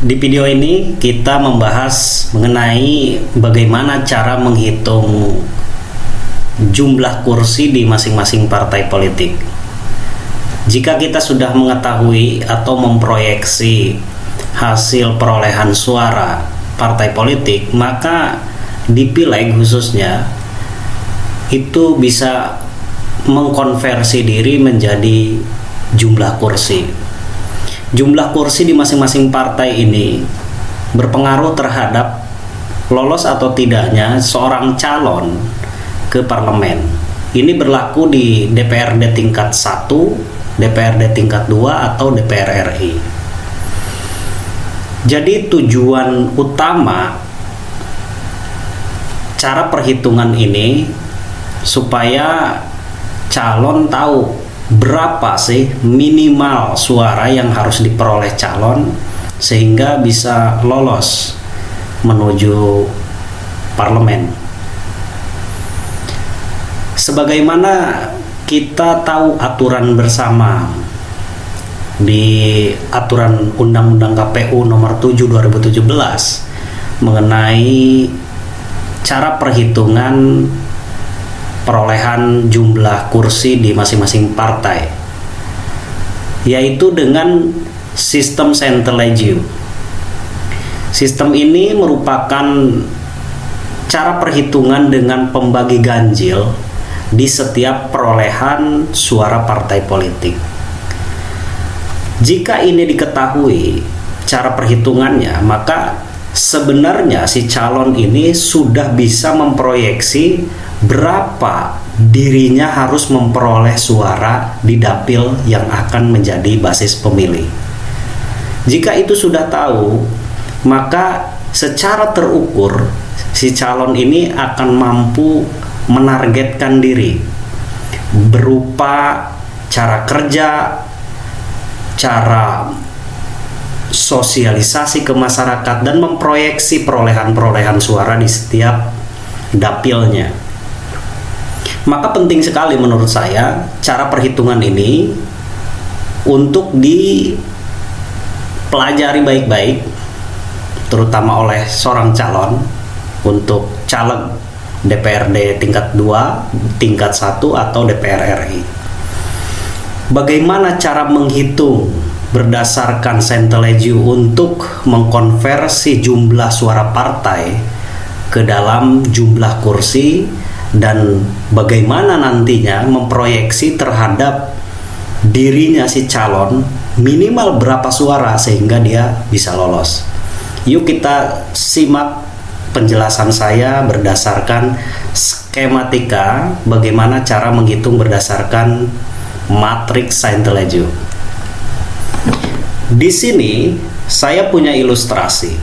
Di video ini kita membahas mengenai bagaimana cara menghitung jumlah kursi di masing-masing partai politik. Jika kita sudah mengetahui atau memproyeksi hasil perolehan suara partai politik, maka di Pileg khususnya itu bisa mengkonversi diri menjadi jumlah kursi. Jumlah kursi di masing-masing partai ini berpengaruh terhadap lolos atau tidaknya seorang calon ke parlemen. Ini berlaku di DPRD tingkat 1, DPRD tingkat 2, atau DPR RI. Jadi tujuan utama cara perhitungan ini supaya calon tahu berapa sih minimal suara yang harus diperoleh calon sehingga bisa lolos menuju parlemen. Sebagaimana kita tahu aturan bersama di aturan Undang-Undang KPU nomor 7 2017 mengenai cara perhitungan perolehan jumlah kursi di masing-masing partai, yaitu dengan sistem centralised. Sistem ini merupakan cara perhitungan dengan pembagi ganjil di setiap perolehan suara partai politik. Jika ini diketahui cara perhitungannya, maka sebenarnya si calon ini sudah bisa memproyeksi berapa dirinya harus memperoleh suara di dapil yang akan menjadi basis pemilih. Jika itu sudah tahu, maka secara terukur si calon ini akan mampu menargetkan diri berupa cara kerja, cara sosialisasi ke masyarakat, dan memproyeksi perolehan suara di setiap dapilnya. Maka penting sekali menurut saya cara perhitungan ini untuk dipelajari baik-baik, terutama oleh seorang calon untuk caleg DPRD tingkat 2, tingkat 1, atau DPR RI. Bagaimana cara menghitung berdasarkan centralised untuk mengkonversi jumlah suara partai ke dalam jumlah kursi, dan bagaimana nantinya memproyeksi terhadap dirinya si calon minimal berapa suara sehingga dia bisa lolos. Yuk kita simak penjelasan saya berdasarkan skematika bagaimana cara menghitung berdasarkan matriks centralised. Di sini saya punya ilustrasi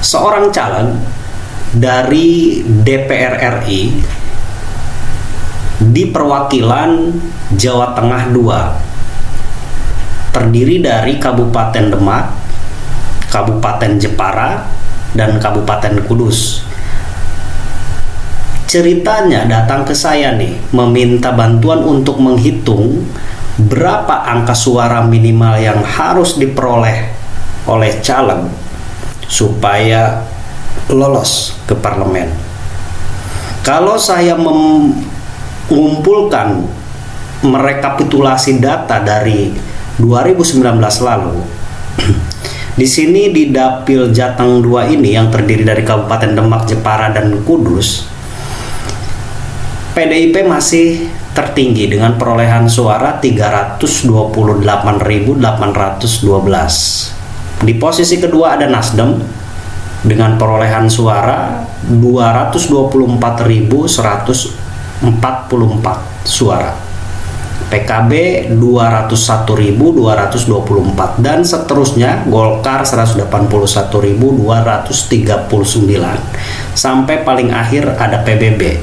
seorang caleg dari DPR RI di perwakilan Jawa Tengah 2, terdiri dari Kabupaten Demak, Kabupaten Jepara, dan Kabupaten Kudus. Ceritanya datang ke saya nih, meminta bantuan untuk menghitung berapa angka suara minimal yang harus diperoleh oleh caleg supaya lolos ke parlemen. Kalau saya mengumpulkan merekapitulasi data dari 2019 lalu, di sini di Dapil Jateng 2 ini yang terdiri dari Kabupaten Demak, Jepara, dan Kudus, PDIP masih tertinggi dengan perolehan suara 328.812. Di posisi kedua ada Nasdem dengan perolehan suara 224.144 suara, PKB 201.224, dan seterusnya, Golkar 181.239, sampai paling akhir ada PBB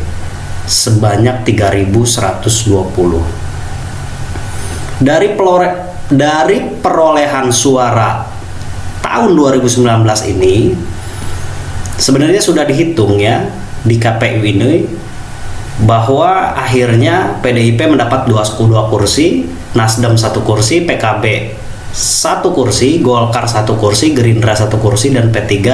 sebanyak 3.120. Dari perolehan suara tahun 2019 ini sebenarnya sudah dihitung ya di KPU ini bahwa akhirnya PDIP mendapat 2 kursi, Nasdem 1 kursi, PKB satu kursi, Golkar satu kursi, Gerindra satu kursi, dan P3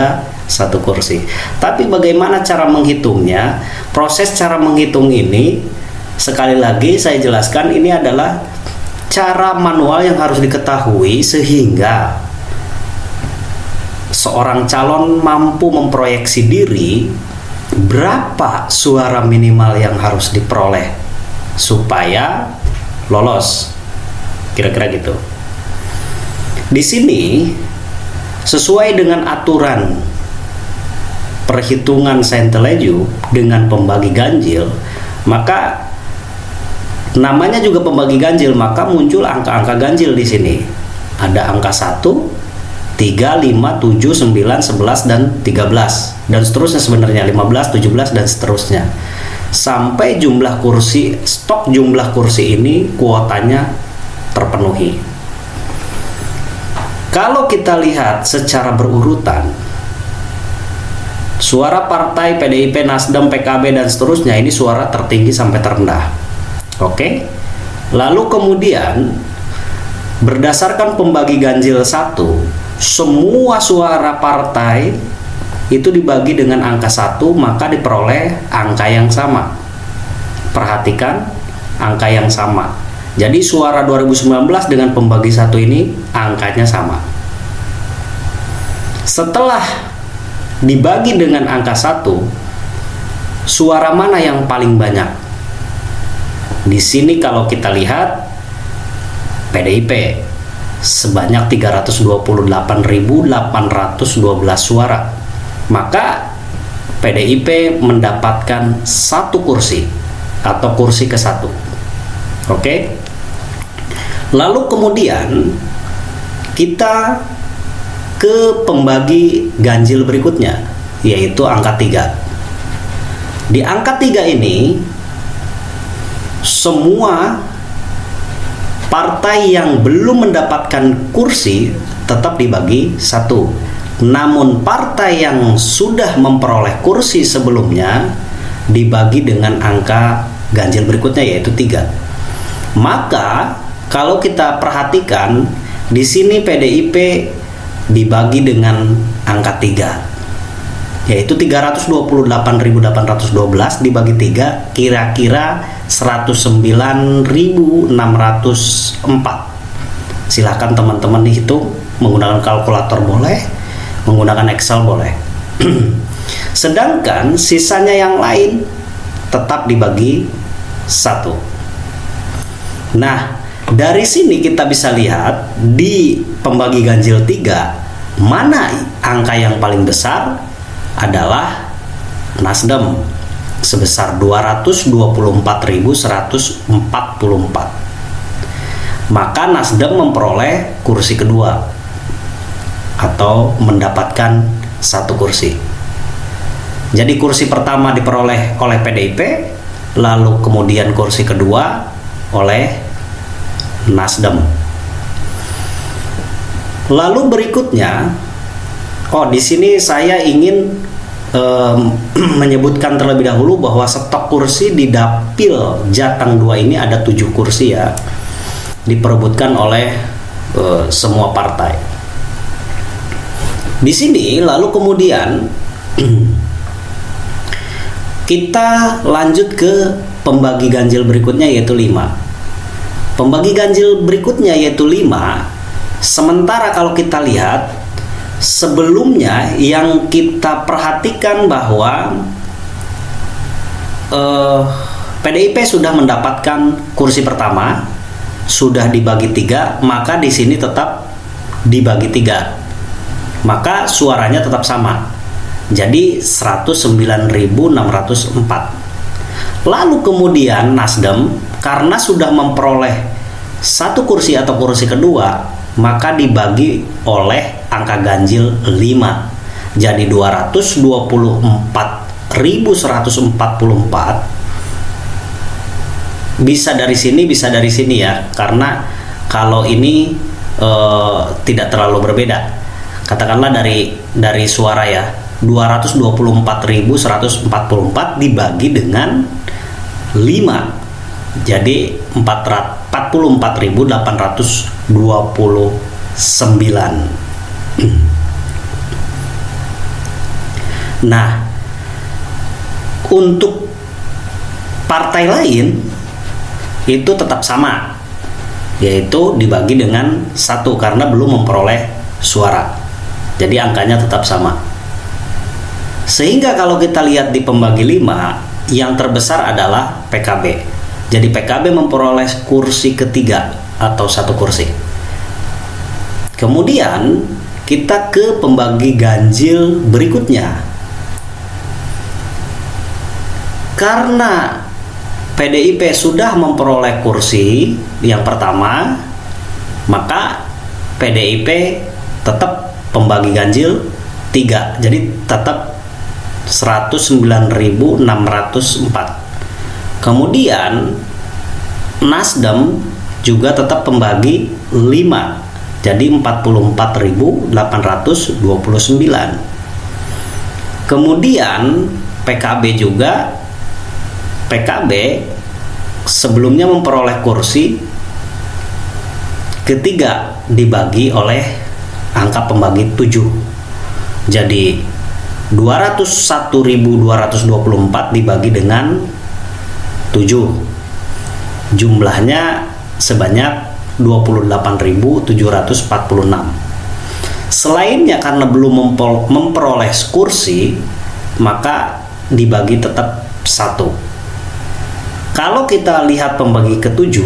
satu kursi. Tapi bagaimana cara menghitungnya? Proses cara menghitung ini, sekali lagi saya jelaskan, ini adalah cara manual yang harus diketahui sehingga seorang calon mampu memproyeksi diri berapa suara minimal yang harus diperoleh supaya lolos. Kira-kira gitu. Di sini sesuai dengan aturan perhitungan Sainte-Lejeune dengan pembagi ganjil, maka namanya juga pembagi ganjil, maka muncul angka-angka ganjil di sini. Ada angka 1, 3, 5, 7, 9, 11 dan 13 dan seterusnya, sebenarnya 15, 17 dan seterusnya. Sampai jumlah kursi, stok jumlah kursi ini kuotanya terpenuhi. Kalau kita lihat secara berurutan, suara partai PDIP, Nasdem, PKB dan seterusnya ini suara tertinggi sampai terendah. Oke. Lalu kemudian berdasarkan pembagi ganjil 1, semua suara partai itu dibagi dengan angka 1, maka diperoleh angka yang sama. Perhatikan angka yang sama. Jadi suara 2019 dengan pembagi 1 ini angkanya sama. Setelah dibagi dengan angka 1, suara mana yang paling banyak? Di sini kalau kita lihat PDIP sebanyak 328.812 suara. Maka PDIP mendapatkan satu kursi atau kursi ke-1. Oke. Lalu kemudian kita ke pembagi ganjil berikutnya, yaitu angka 3. Di angka 3 ini semua partai yang belum mendapatkan kursi tetap dibagi 1. Namun partai yang sudah memperoleh kursi sebelumnya dibagi dengan angka ganjil berikutnya, yaitu 3. Maka kalau kita perhatikan di sini PDIP dibagi dengan angka 3, yaitu 328.812 dibagi 3 kira-kira 109.604. Silahkan teman-teman dihitung menggunakan kalkulator boleh, menggunakan Excel boleh. Sedangkan sisanya yang lain tetap dibagi 1. Nah, dari sini kita bisa lihat di pembagi ganjil 3, mana angka yang paling besar adalah Nasdem sebesar 224.144. Maka Nasdem memperoleh kursi kedua atau mendapatkan satu kursi. Jadi kursi pertama diperoleh oleh PDIP, lalu kemudian kursi kedua oleh Nasdem. Lalu berikutnya, di sini saya ingin menyebutkan terlebih dahulu bahwa stok kursi di Dapil Jateng 2 ini ada 7 kursi ya, diperebutkan oleh semua partai. Di sini lalu kemudian kita lanjut ke pembagi ganjil berikutnya, yaitu 5. Pembagi ganjil berikutnya yaitu 5. Sementara kalau kita lihat sebelumnya yang kita perhatikan bahwa PDIP sudah mendapatkan kursi pertama, sudah dibagi 3, maka di sini tetap dibagi 3. Maka suaranya tetap sama. Jadi 109.604. Lalu kemudian Nasdem karena sudah memperoleh satu kursi atau kursi kedua, maka dibagi oleh angka ganjil 5. Jadi 224.144 bisa dari sini, bisa dari sini ya. Karena kalau ini tidak terlalu berbeda. Katakanlah dari suara ya, 224.144 dibagi dengan 5, jadi 44.820 Nah, untuk partai lain itu tetap sama, yaitu dibagi dengan 1 karena belum memperoleh suara. Jadi angkanya tetap sama. Sehingga kalau kita lihat di pembagi 5, yang terbesar adalah PKB. Jadi PKB memperoleh kursi ketiga atau 1 kursi. Kemudian kita ke pembagi ganjil berikutnya. Karena PDIP sudah memperoleh kursi yang pertama, maka PDIP tetap pembagi ganjil 3. Jadi tetap 109.604. Kemudian Nasdem juga tetap pembagi 5. Jadi 44.829. Kemudian PKB sebelumnya memperoleh kursi ketiga dibagi oleh angka pembagi 7. Jadi 201.224 dibagi dengan 7. Jumlahnya sebanyak 28.746. Selainnya karena belum memperoleh kursi, maka dibagi tetap 1. Kalau kita lihat pembagi ke-7,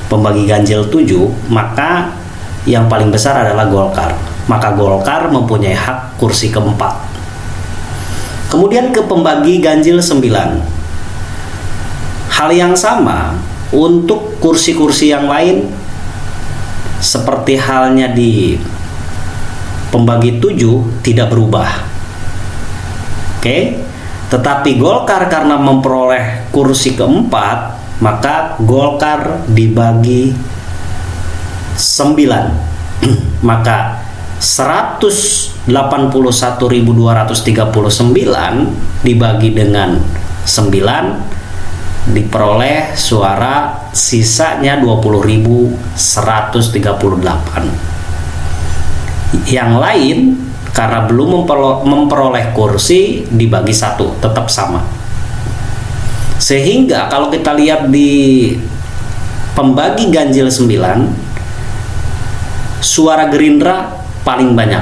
pembagi ganjil 7, maka yang paling besar adalah Golkar. Maka Golkar mempunyai hak kursi keempat. Kemudian ke pembagi ganjil 9. Hal yang sama untuk kursi-kursi yang lain, seperti halnya di pembagi 7 tidak berubah. Oke? Tetapi Golkar karena memperoleh kursi keempat, maka Golkar dibagi 9. Maka 181.239 dibagi dengan 9 diperoleh suara sisanya 20.138. Yang lain karena belum memperoleh kursi dibagi 1, tetap sama. Sehingga kalau kita lihat di pembagi ganjil 9, suara Gerindra paling banyak,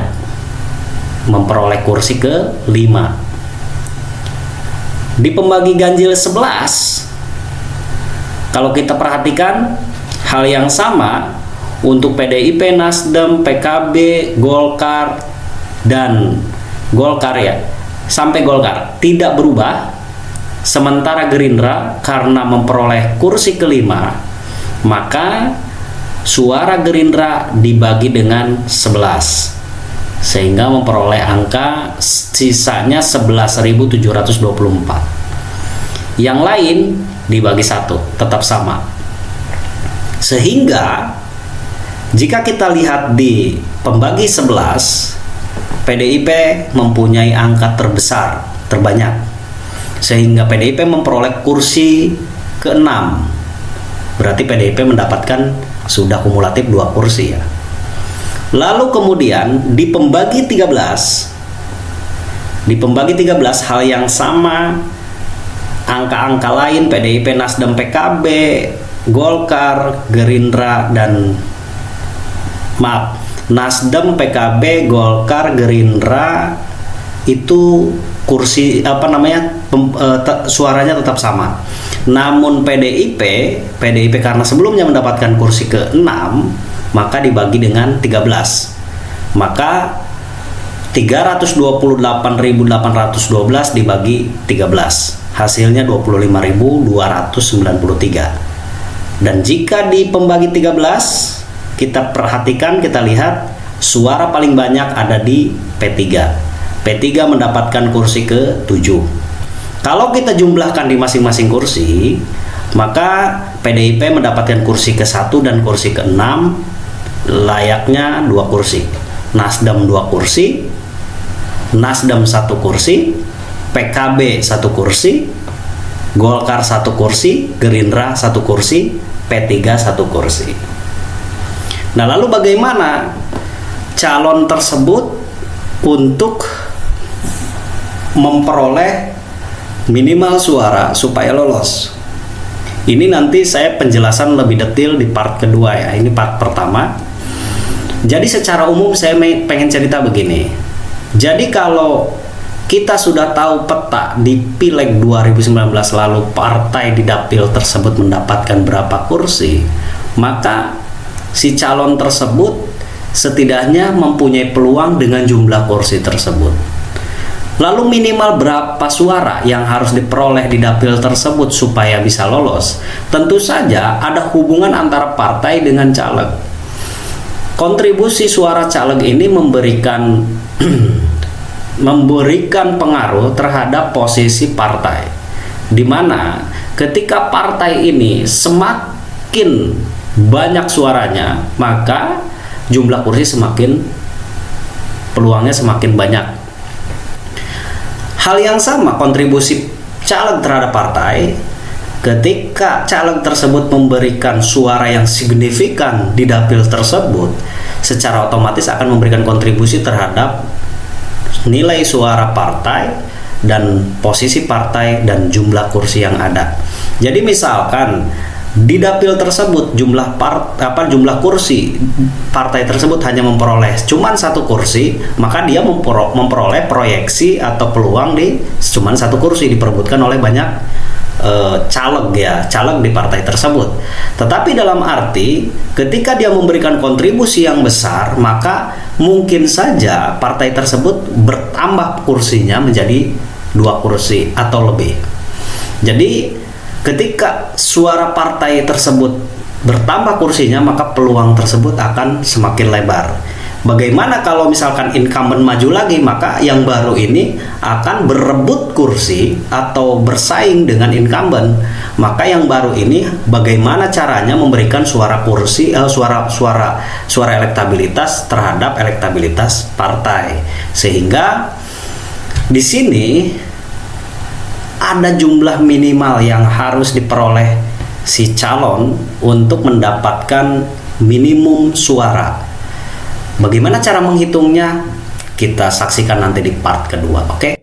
memperoleh kursi ke-5. Di pembagi ganjil 11, kalau kita perhatikan hal yang sama untuk PDIP, Nasdem, PKB, Golkar, dan Golkar ya, sampai Golkar tidak berubah. Sementara Gerindra karena memperoleh kursi ke-5, maka suara Gerindra dibagi dengan 11 sehingga memperoleh angka sisanya 11.724. Yang lain dibagi 1, tetap sama. Sehingga jika kita lihat di pembagi 11, PDIP mempunyai angka terbanyak, sehingga PDIP memperoleh kursi ke-6. Berarti PDIP mendapatkan sudah kumulatif 2 kursi ya. Lalu kemudian di pembagi 13, hal yang sama, angka-angka lain PDIP, Nasdem, PKB, Golkar, Gerindra dan Nasdem, PKB, Golkar, Gerindra itu kursi suaranya tetap sama. Namun PDIP karena sebelumnya mendapatkan kursi ke-6, maka dibagi dengan 13. Maka 328.812 dibagi 13. Hasilnya 25.293. Dan jika di pembagi 13 kita perhatikan, kita lihat suara paling banyak ada di P3. P3 mendapatkan kursi ke-7. Kalau kita jumlahkan di masing-masing kursi, maka PDIP mendapatkan kursi ke-1 dan kursi ke-6 layaknya 2 kursi. Nasdem 2 kursi, Nasdem 1 kursi, PKB 1 kursi, Golkar 1 kursi, Gerindra 1 kursi, P3 1 kursi. Nah, lalu bagaimana calon tersebut untuk memperoleh minimal suara supaya lolos? Ini nanti saya penjelasan lebih detail di part kedua ya. Ini part pertama. Jadi secara umum saya pengen cerita begini. Jadi kalau kita sudah tahu peta di Pileg 2019 lalu partai di dapil tersebut mendapatkan berapa kursi, maka si calon tersebut setidaknya mempunyai peluang dengan jumlah kursi tersebut. Lalu minimal berapa suara yang harus diperoleh di dapil tersebut supaya bisa lolos? Tentu saja ada hubungan antara partai dengan caleg. Kontribusi suara caleg ini memberikan pengaruh terhadap posisi partai, di mana ketika partai ini semakin banyak suaranya, maka jumlah kursi peluangnya semakin banyak. Hal yang sama kontribusi caleg terhadap partai, ketika caleg tersebut memberikan suara yang signifikan di dapil tersebut, secara otomatis akan memberikan kontribusi terhadap nilai suara partai dan posisi partai dan jumlah kursi yang ada. Jadi misalkan di dapil tersebut jumlah kursi partai tersebut hanya memperoleh cuman 1 kursi, maka dia memperoleh proyeksi atau peluang di cuman 1 kursi diperebutkan oleh banyak caleg di partai tersebut. Tetapi dalam arti ketika dia memberikan kontribusi yang besar, maka mungkin saja partai tersebut bertambah kursinya menjadi 2 kursi atau lebih. Jadi ketika suara partai tersebut bertambah kursinya, maka peluang tersebut akan semakin lebar. Bagaimana kalau misalkan incumbent maju lagi, maka yang baru ini akan berebut kursi atau bersaing dengan incumbent. Maka yang baru ini bagaimana caranya memberikan suara elektabilitas terhadap elektabilitas partai, sehingga di sini ada jumlah minimal yang harus diperoleh si calon untuk mendapatkan minimum suara. Bagaimana cara menghitungnya? Kita saksikan nanti di part kedua, oke?